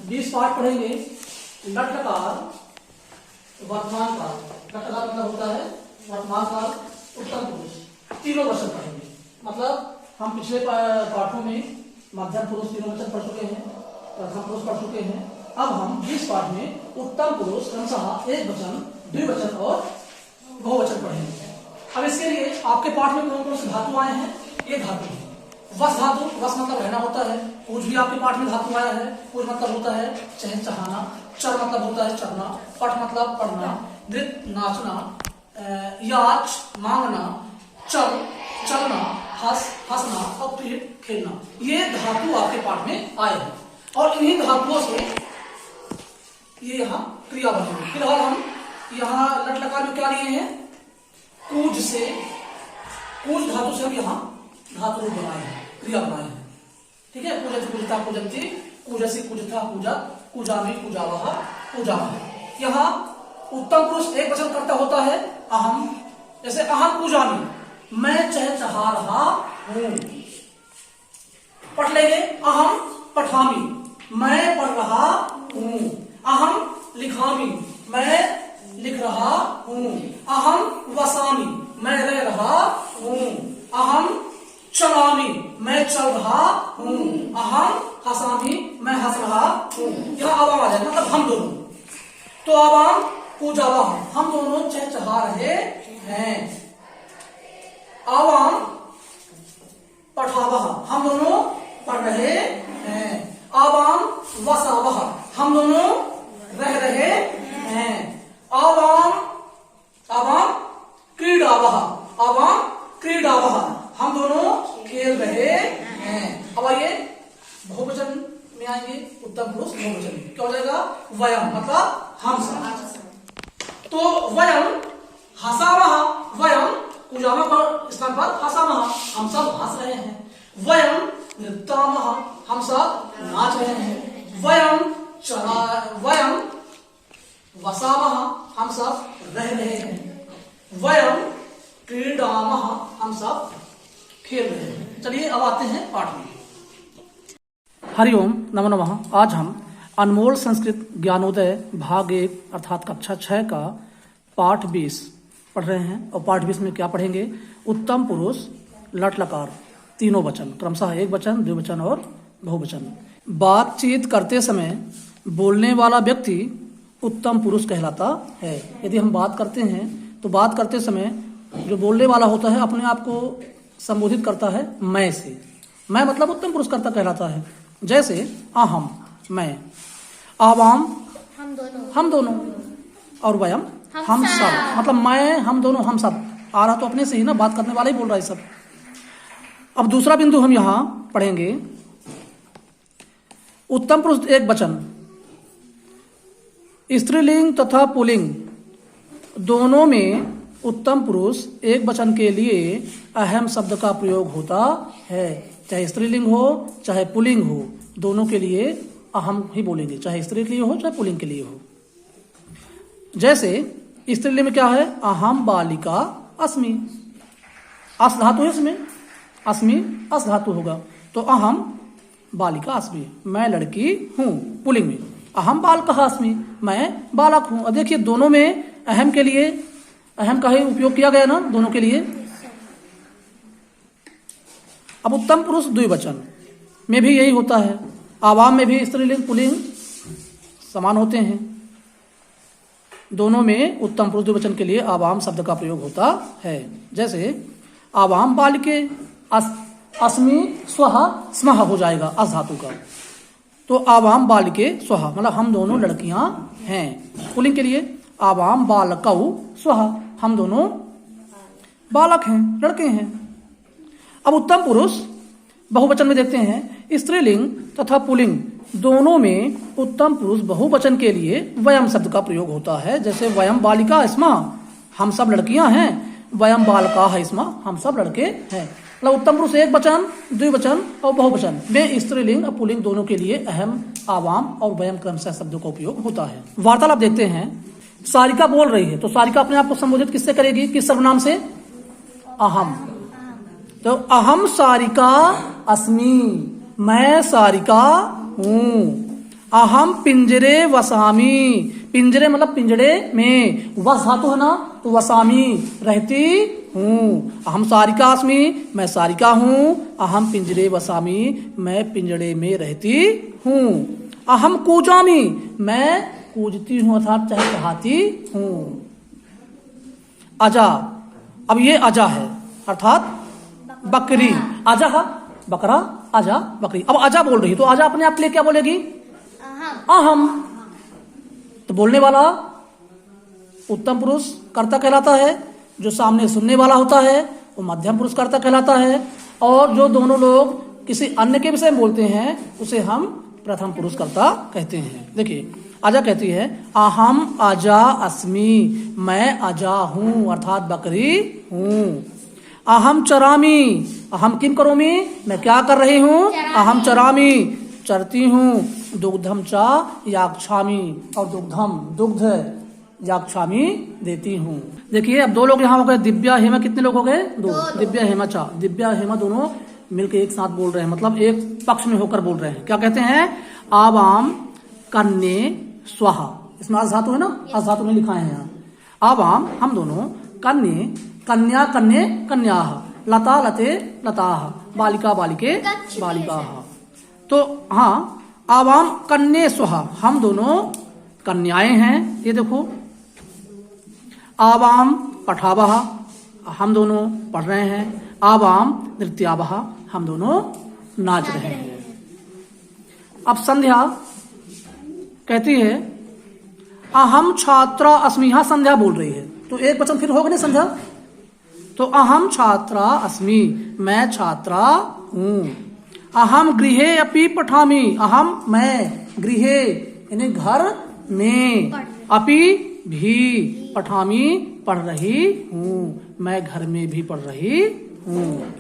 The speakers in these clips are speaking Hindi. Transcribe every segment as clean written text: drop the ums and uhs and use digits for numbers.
20 पाठ पढ़ेंगे। लट लकार वर्तमान काल, लट लकार मतलब होता है वर्तमान काल, उत्तम पुरुष, तीनों वचन पढ़ेंगे। मतलब हम पिछले पाठों में मध्यम पुरुष तीनों वचन पढ़ चुके हैं, प्रथम पुरुष पढ़ चुके हैं। अब हम 20 पाठ में उत्तम पुरुष क्रमशः एक वचन, द्विवचन और बहुवचन पढ़ेंगे। अब इसके लिए आपके पाठ में कौन कौन से धातु आए हैं? ये धातु है वस धातु। वस मतलब रहना होता है। कुछ भी आपके पाठ में धातु आया है। कुछ मतलब होता है चहचहाना, चर मतलब होता है चरना, पठ मतलब पढ़ना, नृत्य नाचना, याच मांगना, चल चलना, हंसना और फिर खेलना, ये धातु आपके पाठ में आए हैं। और इन्हीं धातुओं से ये यहाँ क्रिया बनेगी। फिलहाल हम यहाँ लट लकार में क्या लिए हैं? कूज से, कूज धातु से हम यहाँ धातु रूप बनाए हैं, क्रिया बनाए हैं। ठीक है, कूजति कूजता कूजंती, कूजसी कूजथा कूजत, कूजामी कूजावह कूजामः। यहाँ उत्तम पुरुष एक वचन करता होता है अहम। जैसे अहम कूजामी, मैं चहचहा रहा हूं। पढ़ लेंगे अहम पठामी, मैं पढ़ रहा हूं। अहम लिखामी, मैं लिख रहा हूं। अहम वसामी, मैं रह रहा हूं। अहम चलामी, मैं चल रहा हूं। अहम हसामी, मैं हंस रहा हूं। यह आवाम आ जाएगा, मतलब हम दोनों। तो आवाम पूजावा, हम दोनों चहचहा रहे हैं। आवाम पठावह, हम दोनों पढ़ रहे हैं। आवाम वसावह, हम दोनों रह रहे हैं। आवाम क्रीडावह, आवाम क्रीडावह, हम दोनों खेल रहे हैं। अब आइए बहुवचन में आएंगे। उत्तम पुरुष बहुवचन में क्या हो जाएगा? वयम मतलब हम सब। तो वयम हसावह, वयम कुजामा पर स्थान पर हसामह, हम सब हंस रहे हैं। वयम नृत्यामह, हम सब नाच रहे हैं। वयम वसामह, हम सब रह रहे हैं। वयम क्रीडामह, हम सब खेल रहे हैं। चलिए अब आते हैं पाठ में। हरिओम नमो नमः। आज हम अनमोल संस्कृत ज्ञानोदय भाग 1 अर्थात कक्षा 6 का पाठ 20 पढ़ रहे हैं। और पाठ 20 में क्या पढ़ेंगे? उत्तम पुरुष लट लकार तीनों वचन, क्रमशः एक वचन, द्विवचन और बहुवचन। बातचीत करते समय बोलने वाला व्यक्ति उत्तम पुरुष कहलाता है। यदि हम बात करते हैं तो बात करते समय जो बोलने वाला होता है अपने आप को संबोधित करता है मैं से। मैं मतलब उत्तम पुरुष करता कहलाता है। जैसे अहम, मैं, आवाम, हम दोनों, और वयम, हम सब, मतलब मैं, हम दोनों, हम सब। आ रहा तो अपने से ही ना, बात करने वाला ही बोल रहा है सब। अब दूसरा बिंदु हम यहां पढ़ेंगे। उत्तम पुरुष एक वचन, स्त्रीलिंग तथा पुल्लिंग दोनों में उत्तम पुरुष एक वचन के लिए अहम शब्द का प्रयोग होता है। चाहे स्त्रीलिंग हो चाहे पुल्लिंग हो, दोनों के लिए अहम ही बोलेंगे, चाहे स्त्री के लिए हो चाहे पुल्लिंग के लिए हो। जैसे स्त्रीलिंग में क्या है? अहम बालिका अस्मि, अस धातु है इसमें, अस्मि अस धातु होगा। तो अहम बालिका अस्मि, मैं लड़की हूं। पुल्लिंग में अहम बालकः अस्मि, मैं बालक हूं। अब देखिए दोनों में अहम के लिए अहम का ही उपयोग किया गया ना, दोनों के लिए। अब उत्तम पुरुष द्विवचन में भी यही होता है। आवाम में भी स्त्रीलिंग पुल्लिंग समान होते हैं। दोनों में उत्तम पुरुष द्विवचन के लिए आवाम शब्द का प्रयोग होता है। जैसे आवाम बालिके अस्मि स्वः, स्मः हो जाएगा अस धातु का। तो आवाम बालिके स्वः मतलब हम दोनों लड़कियां हैं। पुल्लिंग के लिए आवाम बालकौ स्वः, हम दोनों बालक हैं, लड़के हैं। अब उत्तम पुरुष बहुवचन में देखते हैं। स्त्रीलिंग तथा पुल्लिंग दोनों में उत्तम पुरुष बहुवचन के लिए वयम शब्द का प्रयोग होता है। जैसे वयम बालिका स्मः, हम सब लड़कियां हैं। वयम बालका स्मः, हम सब लड़के हैं। मतलब उत्तम पुरुष एक वचन, द्विवचन और बहुवचन में स्त्रीलिंग और पुल्लिंग दोनों के लिए अहम, आवाम और वयम क्रमशः शब्दों का उपयोग होता है। वार्तालाप देखते हैं। सारिका बोल रही है तो सारिका अपने आप को संबोधित किससे करेगी? किस सर्वनाम से? अहम। तो अहम सारिका अस्मि, मैं सारिका हूं। अहम पिंजरे वसामी, पिंजरे मतलब पिंजरे में, वस धातु है ना, तो वसामी रहती हूँ। अहम सारिका अस्मि, मैं सारिका हूँ। अहम पिंजरे वसामी, मैं पिंजरे में रहती हूँ। अहम कूजामी, मैं कूजती हूँ अर्थात चहचहाती हूँ। अजा, अब ये अजा है अर्थात बकरी। अजा बकरा, अजा बकरी। अब अजा बोल रही तो अजा अपने आप के लिए क्या बोलेगी? अहम। तो बोलने वाला उत्तम पुरुष कर्ता कहलाता है, जो सामने सुनने वाला होता है वो मध्यम पुरुष कर्ता कहलाता है, और जो दोनों लोग किसी अन्य के विषय में बोलते हैं उसे हम प्रथम पुरुष कर्ता कहते हैं। देखिए अजा कहती है अहम अजा अस्मि, मैं अजा हूं अर्थात बकरी हूं। अहम चरामी, अहम किम करोमी, मैं क्या कर रही हूं? अहम चरामी, चरती हूं। दुग्धम चा याक्षामी, और दुग्धम दुग्ध याक्षामी देती हूँ। देखिए अब दो लोग यहाँ हो गए, दिव्या हेमा, कितने लोग हो गए? दो। दिव्या हेमा चा, दिव्या हेमा दोनों मिलकर एक साथ बोल रहे हैं, मतलब एक पक्ष में होकर बोल रहे हैं। क्या कहते हैं? आवाम कन्ने स्वाहा, इसमें आज धातु है ना, आज धातु में लिखा है यहाँ। आवाम हम दोनों, कन्ने कन्या कन्ने कन्या, लता लते लता, बालिका बालिके बालिका। तो हाँ, आवाम कन्ने स्वाहा, हम दोनों कन्याएं हैं। ये देखो आवाम पठावह, हम दोनों पढ़ रहे हैं। आवाम नृत्यावह, हम दोनों नाच रहे हैं। अब संध्या कहती है अहम छात्रा अस्मि, यहां संध्या बोल रही है तो एक वचन फिर होगा नहीं संध्या, तो अहम छात्रा अस्मि, मैं छात्रा हूं। अहम गृहे अपि पठामि, अहम मैं, गृहे यानी घर में, अपि भी, पठामी पढ़ रही हूँ, मैं घर में भी पढ़ रही हूँ।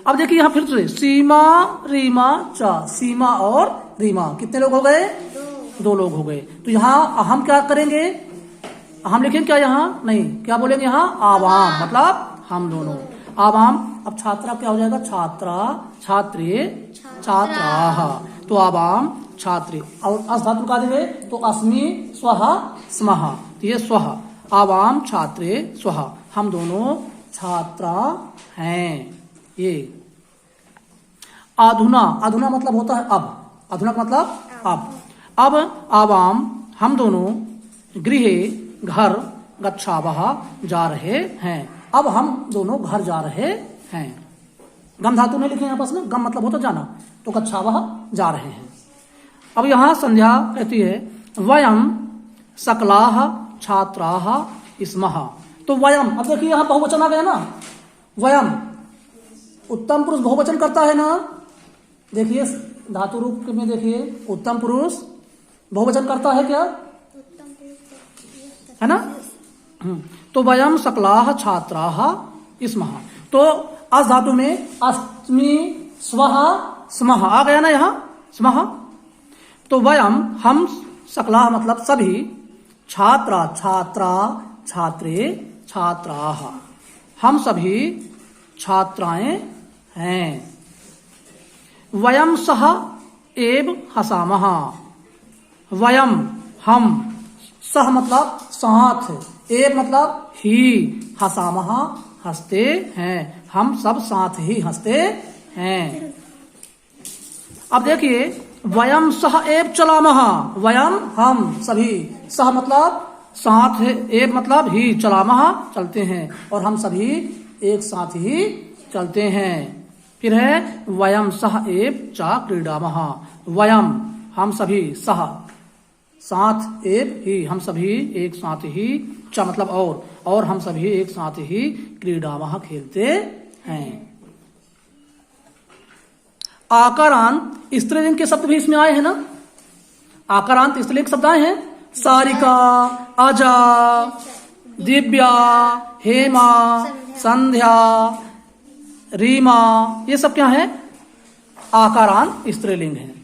अब देखिए यहाँ फिर से सीमा रीमा चा, सीमा और रीमा, कितने लोग हो गए? दो लोग हो गए। तो यहाँ हम क्या करेंगे? हम लिखेंगे क्या यहाँ? नहीं, क्या बोलेंगे यहाँ? आवाम, मतलब हम दोनों। आवाम, अब छात्रा क्या हो जाएगा? छात्रा, छात्रे, छात्रा, तो आवाम छात्रे, और अस धातु का देंगे तो अस्मि स्वः स्मः, तो ये स्वः, आवाम छात्रे स्वः, हम दोनों छात्रा हैं। ये अधुना, अधुना मतलब होता है अब, अधुना का मतलब अब आवाम हम दोनों गृहे घर गच्छावः जा रहे हैं, अब हम दोनों घर जा रहे हैं। गम धातु नहीं लिखे आपस में, गम मतलब होता जाना, तो गच्छावः जा रहे हैं। अब यहाँ संध्या कहती है वयम सकलाः छात्राः स्मः, तो वयम, अब देखिए यहाँ बहुवचन आ गया ना, वयम उत्तम पुरुष बहुवचन करता है ना, देखिए धातु रूप में देखिए उत्तम पुरुष बहुवचन करता है क्या? है ना? तो वयम सकलाः छात्राः स्मः, तो अस धातु में अस्मि स्वः स्मः आ गया ना यहाँ, स्मः। तो वयम हम, सकलाः मतलब सभी, छात्रा छात्रा छात्रे छात्राः, हम सभी छात्राएं हैं। वयम सह एव हसामः, वयम हम, सह मतलब साथ, एव मतलब ही, हसामः हंसते हैं, हम सब साथ ही हंसते हैं। अब देखिए वयम सह एव चलामः, वयम हम सभी, सह मतलब साथ है, एव मतलब ही, चलामः चलते हैं, और हम सभी एक साथ ही चलते हैं। फिर है वयम सह एव चा क्रीडामः, वयम हम सभी, सह साथ, एव ही हम सभी एक साथ ही, चा मतलब और हम सभी एक साथ ही क्रीडामः खेलते हैं। आकारांत स्त्रीलिंग के शब्द भी इसमें आए हैं ना, आकारांत स्त्रीलिंग शब्द आए हैं, सारिका, अजा, दिव्या, हेमा, संध्या, रीमा, ये सब क्या है? आकारांत स्त्रीलिंग है।